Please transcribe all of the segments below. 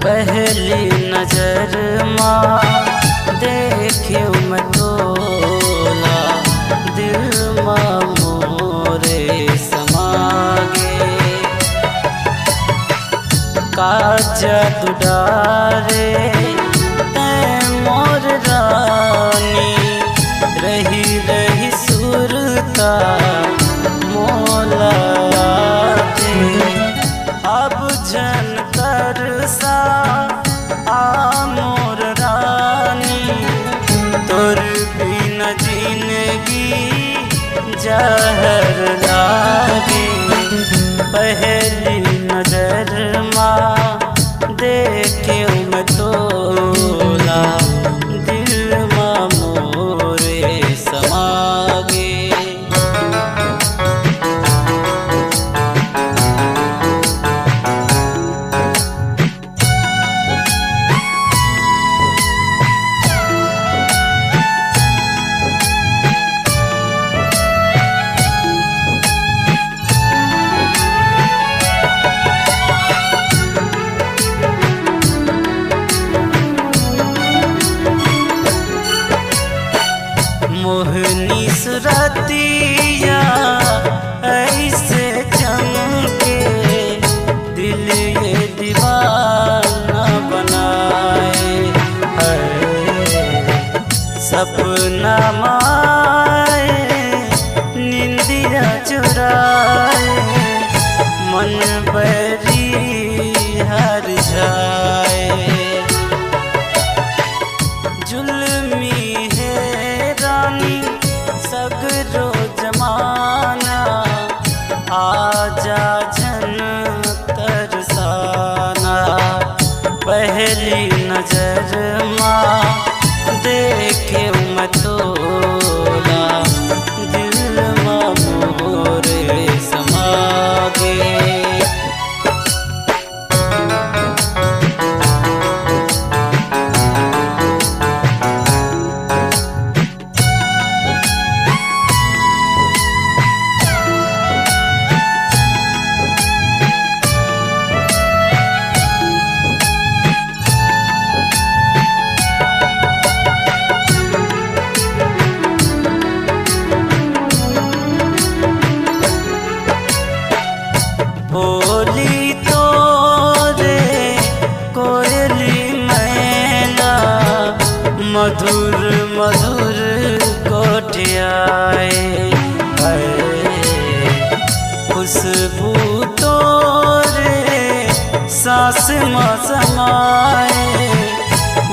पहली नजर माँ देखियो मैं तोला, दिल माँ मोरे समागे। का जादू डारे तैं मोर रानी, रही रही सुरता मोला दे। अब जन कर सा आ मोर रानी, तोर बिना जिंदगी जहर लागे। पहली नजर माँ देखे मैं तोला, दिल माँ मोरे समागे। मोहनी सुरतिया ऐसे चमके, दिल ये दीवाना बनाए। सपना माए निंदिया चुराए, मन बरी हर जाए। जुल्मी है रानी सगरो जमाना, आजा झन तरसाना। पहली नजर माँ देखे मैं तोला, दिल माँ मोरे समागे। बोली तोरे कोयली मैना, मधुर मधुर कोठियाए। खुशबू तोरे सांस में समाए,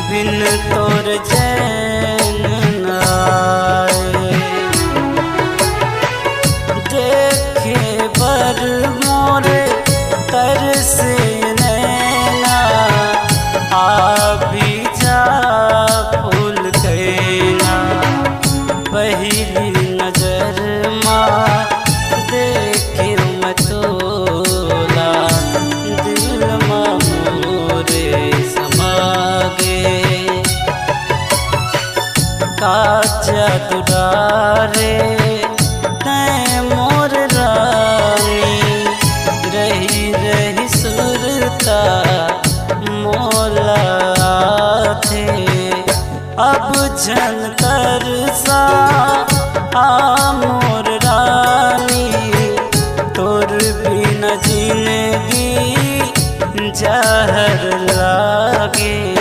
बिन तोर चैन न आए। देखे बर मोरे तरसे नैना, आ भी जा फूल कैना। पहली नजर माँ देखे मैं तोला, दिल माँ मोरे समागे। का जादू डारे तैं मोर रानी, रही रही सुरता मोला थे। अब जन कर सा आ मोर रानी, तोर बिना जिंदगी जहर लागे।